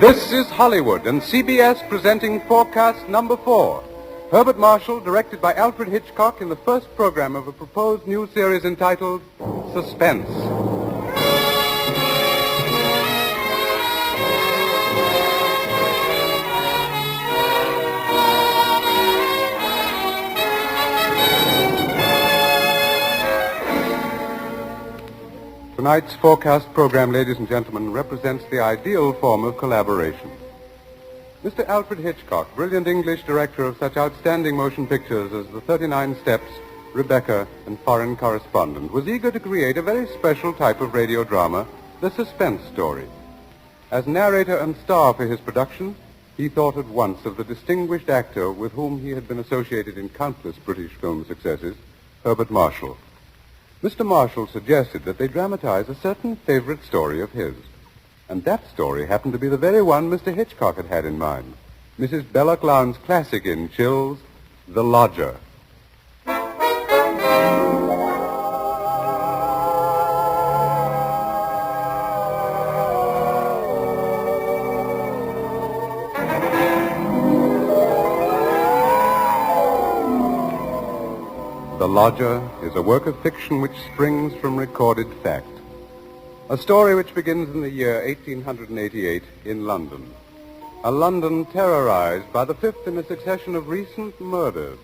This is Hollywood and CBS presenting forecast number 4. Herbert Marshall, directed by Alfred Hitchcock in the first program of a proposed new series entitled Suspense. Tonight's forecast program, ladies and gentlemen, represents the ideal form of collaboration. Mr. Alfred Hitchcock, brilliant English director of such outstanding motion pictures as The 39 Steps, Rebecca, and Foreign Correspondent, was eager to create a very special type of radio drama, the suspense story. As narrator and star for his production, he thought at once of the distinguished actor with whom he had been associated in countless British film successes, Herbert Marshall. Mr. Marshall suggested that they dramatize a certain favorite story of his. And that story happened to be the very one Mr. Hitchcock had had in mind. Mrs. Belloc Lowndes' classic in Chills, The Lodger. The Lodger is a work of fiction which springs from recorded fact. A story which begins in the year 1888 in London. A London terrorized by the fifth in a succession of recent murders.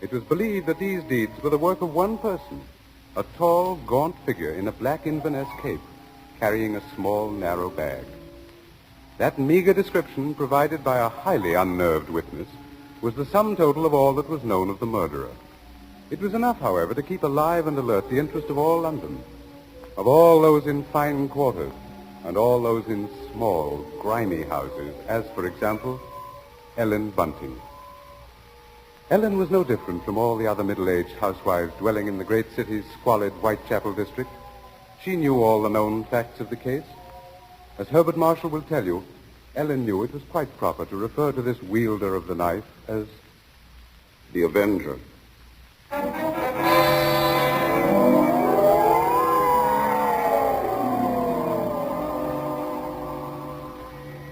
It was believed that these deeds were the work of one person, a tall, gaunt figure in a black Inverness cape, carrying a small, narrow bag. That meager description, provided by a highly unnerved witness, was the sum total of all that was known of the murderer. It was enough, however, to keep alive and alert the interest of all London, of all those in fine quarters and all those in small, grimy houses, as, for example, Ellen Bunting. Ellen was no different from all the other middle-aged housewives dwelling in the great city's squalid Whitechapel district. She knew all the known facts of the case. As Herbert Marshall will tell you, Ellen knew it was quite proper to refer to this wielder of the knife as the Avenger.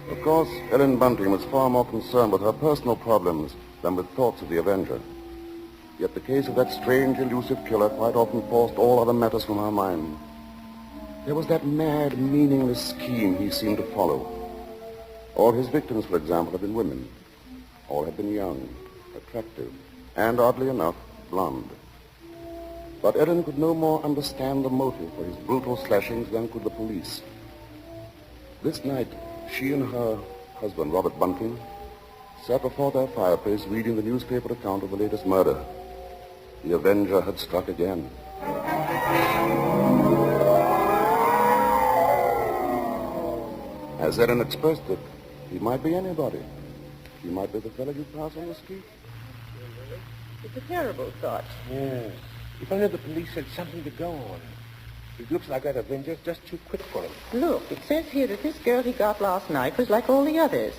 Of course, Ellen Bunting was far more concerned with her personal problems than with thoughts of the Avenger. Yet the case of that strange, elusive killer quite often forced all other matters from her mind. There was that mad, meaningless scheme he seemed to follow. All his victims, for example, had been women. All had been young, attractive, and, oddly enough, blonde. But Ellen could no more understand the motive for his brutal slashings than could the police. This night, she and her husband, Robert Bunting, sat before their fireplace reading the newspaper account of the latest murder. The Avenger had struck again. As Ellen expressed it, he might be anybody. He might be the fellow you pass on the street. It's a terrible thought. Yes. If only the police had something to go on. It looks like that Avenger's just too quick for him. Look, it says here that this girl he got last night was like all the others.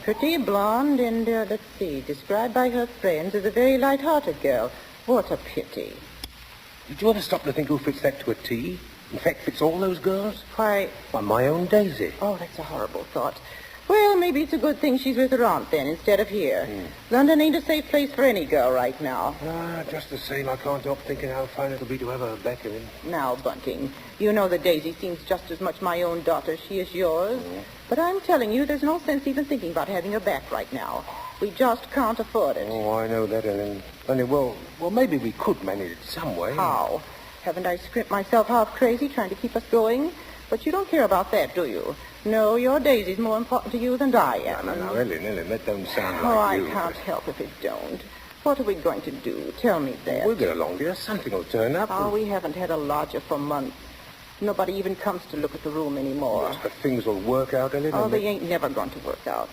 Pretty, blonde, and, let's see, described by her friends as a very light-hearted girl. What a pity. Did you ever stop to think who fits that to a T? In fact, fits all those girls? Why... Why, my own Daisy. Oh, that's a horrible thought. Well, maybe it's a good thing she's with her aunt, then, instead of here. London ain't a safe place for any girl right now. Just the same, I can't help thinking how fine it'll be to have her back in. Now, Bunting, you know that Daisy seems just as much my own daughter as she is yours. But I'm telling you, there's no sense even thinking about having her back right now. We just can't afford it. Oh, I know that, Ellen. Only, well, maybe we could manage it some way. How? Haven't I scrimped myself half crazy trying to keep us going? But you don't care about that, do you? No, your Daisy's more important to you than I am. No, Ellen, that don't sound like you. I can't help if it don't. What are we going to do? Tell me that. We'll get along, dear. Something will turn up. Oh, we haven't had a lodger for months. Nobody even comes to look at the room anymore. But things will work out, Ellen. Oh, they ain't never going to work out.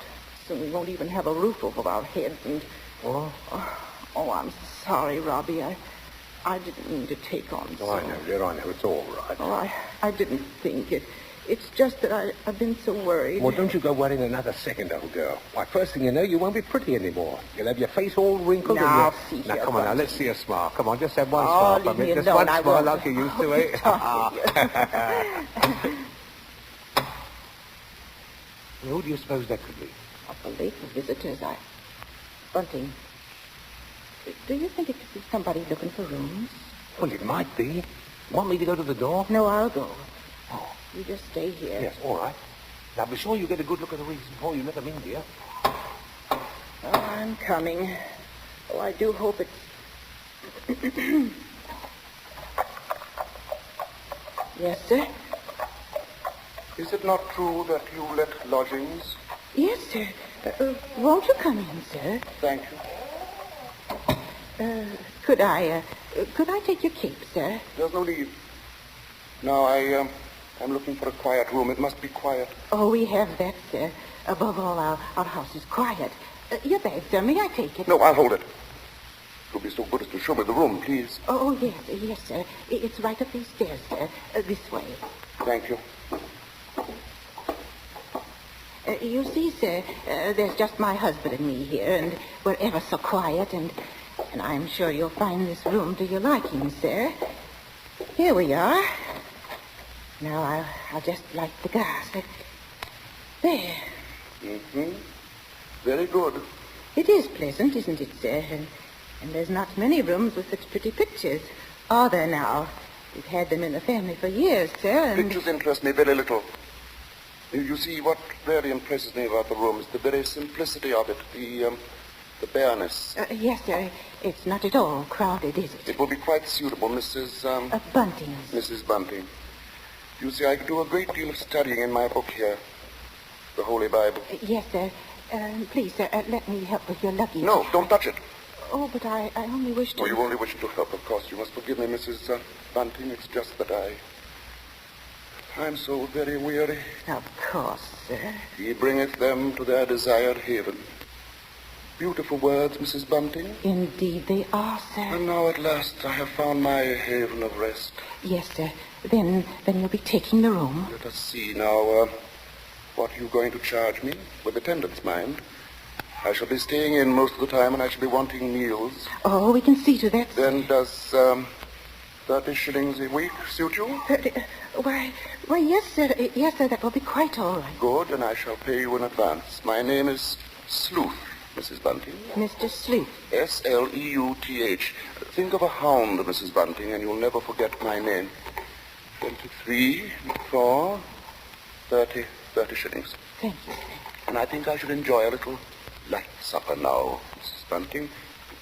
Soon we won't even have a roof over our heads and... Oh, I'm sorry, Robbie. I didn't mean to take on so. I know, dear, I know. It's all right. Oh, I didn't think it. It's just that I've been so worried. Well, don't you go worrying another second, old girl. Why, first thing you know, you won't be pretty anymore. You'll have your face all wrinkled. Now, and see now, here, come on, now, let's see a smile. Come on, just have one smile. smile. Leave me just alone. one smile like you used to, eh? Who do you suppose that could be? A late visitors. Bunting, do you think it could be somebody looking for rooms? Well, it might be. Want me to go to the door? No, I'll go. Oh. You just stay here. Yes, all right. Now, be sure you get a good look at the rings before you let them in, dear. Oh, I'm coming. Oh, I do hope it's... Yes, sir? Is it not true that you let lodgings? Yes, sir. Won't you come in, sir? Thank you. Could I take your cape, sir? There's no need. Now, I'm looking for a quiet room. It must be quiet. Oh, we have that, sir. Above all, our house is quiet. Your bag, sir. May I take it? No, I'll hold it. You'll be so good as to show me the room, please. Oh, yes, sir. It's right up these stairs, sir. This way. Thank you. You see, sir, there's just my husband and me here, and we're ever so quiet, and I'm sure you'll find this room to your liking, sir. Here we are. Now, I'll just light the gas. There. Mm-hmm. Very good. It is pleasant, isn't it, sir? And there's not many rooms with such pretty pictures. Are there now? We've had them in the family for years, sir, and... Pictures interest me very little. You see, what really impresses me about the room is the very simplicity of it, the bareness. Yes, sir. It's not at all crowded, is it? It will be quite suitable, Mrs. Bunting. Mrs. Bunting. You see, I do a great deal of studying in my book here, the Holy Bible. Yes, sir. Please, sir, let me help with your luggage. No, don't touch it. Oh, but I only wish to... Oh, you only wish to help, of course. You must forgive me, Mrs. Bunting. It's just that I'm so very weary. Of course, sir. He bringeth them to their desired haven. Beautiful words, Mrs. Bunting. Indeed they are, sir. And now at last I have found my haven of rest. Yes, sir. Then you'll be taking the room. Let us see now, what are you going to charge me? With attendance, mind. I shall be staying in most of the time, and I shall be wanting meals. Oh, we can see to that. Then does 30 shillings a week suit you? Why, yes, sir. Yes, sir, that will be quite all right. Good, and I shall pay you in advance. My name is Sleuth, Mrs. Bunting. Mr. Sleuth. Sleuth. Think of a hound, Mrs. Bunting, and you'll never forget my name. 23, 4, 30 shillings. Thank you, sir. And I think I should enjoy a little light supper now, Mrs. Bunting.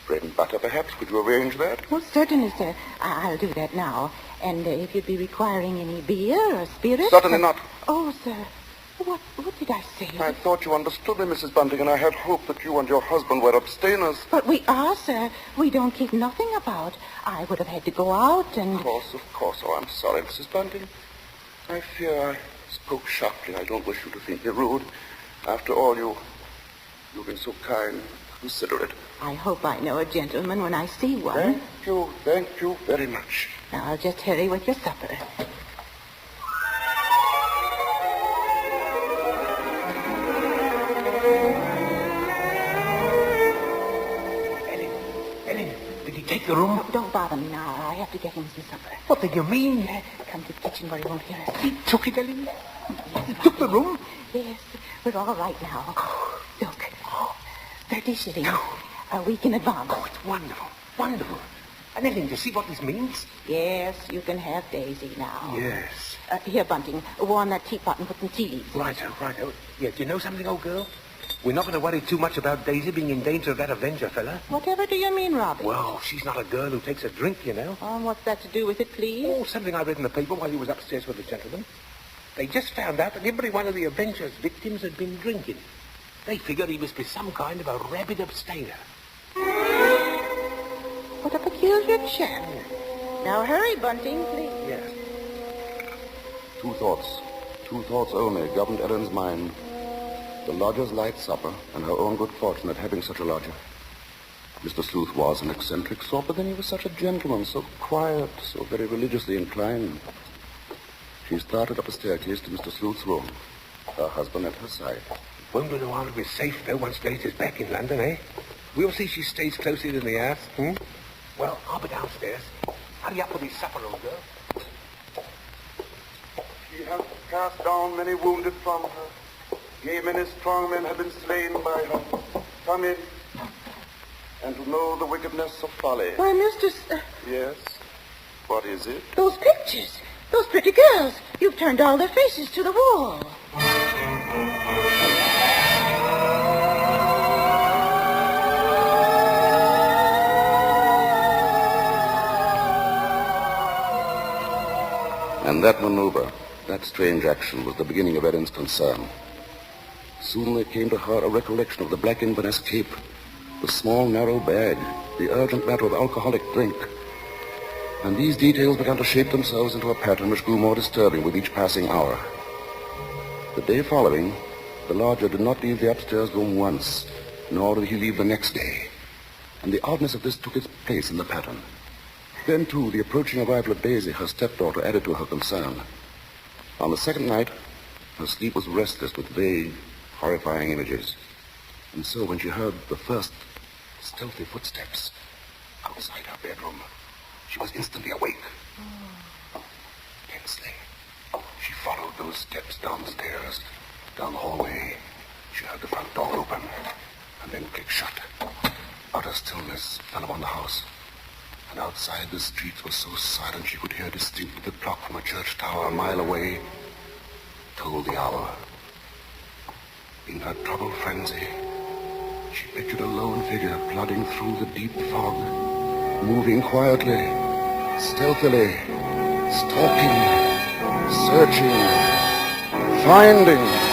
Bread and butter, perhaps. Could you arrange that? Well, certainly, sir. I'll do that now. And if you'd be requiring any beer or spirits... Certainly not. Oh, sir. What did I say? I thought you understood me, Mrs. Bunting, and I had hoped that you and your husband were abstainers. But we are, sir. We don't keep nothing about. I would have had to go out and... Of course. Oh, I'm sorry, Mrs. Bunting. I fear I spoke sharply. I don't wish you to think me rude. After all, you've been so kind, considerate. I hope I know a gentleman when I see one. Thank you very much. Now, I'll just hurry with your supper. Ellen, did he take the room? Don't bother me now. I have to get him some supper. What do you mean? Come to the kitchen where he won't hear us. He took it, Ellen? Yes, He took the room? Yes, we're all right now. Look, 30 shillings. A week in advance. Oh, it's wonderful. Wonderful. And Ellen, you see what this means? Yes, you can have Daisy now. Yes. Here, Bunting, warm that teapot and put some tea leaves in. Righto. Yeah, do you know something, old girl? We're not going to worry too much about Daisy being in danger of that Avenger fella. Whatever do you mean, Robbie? Well, she's not a girl who takes a drink, you know. What's that to do with it, please? Oh, something I read in the paper while he was upstairs with the gentleman. They just found out that every one of the Avenger's victims had been drinking. They figured he must be some kind of a rabid abstainer. What a peculiar chap. Now hurry, Bunting, please. Yes. Two thoughts only governed Ellen's mind. The lodger's light supper and her own good fortune at having such a lodger. Mr. Sleuth was an eccentric sort, but then he was such a gentleman, so quiet, so very religiously inclined. She started up a staircase to Mr. Sleuth's room, her husband at her side. Won't we know how to be safe, though, once Daisy's back in London, eh? We'll see she stays closer than the house, Well, I'll be downstairs. Hurry up with his supper, old girl. She has cast down many wounded from her. Yea, many strong men have been slain by her. Come in, and to know the wickedness of folly. Why, Mistress, Yes? What is it? those pictures, those pretty girls. You've turned all their faces to the wall. And that maneuver, that strange action, was the beginning of Erin's concern. Soon there came to her a recollection of the black Inverness cape, the small, narrow bag, the urgent matter of alcoholic drink. And these details began to shape themselves into a pattern which grew more disturbing with each passing hour. The day following, the lodger did not leave the upstairs room once, nor did he leave the next day. And the oddness of this took its place in the pattern. Then, too, the approaching arrival of Daisy, her stepdaughter, added to her concern. On the second night, her sleep was restless with vague, horrifying images. And so when she heard the first stealthy footsteps outside her bedroom, she was instantly awake. Tensely, she followed those steps downstairs, down the hallway. She heard the front door open, and then click shut. Utter stillness fell upon the house. And outside the streets were so silent she could hear distinctly the clock from a church tower a mile away tolled the hour. In her troubled frenzy, she pictured a lone figure plodding through the deep fog, moving quietly, stealthily, stalking, searching, finding.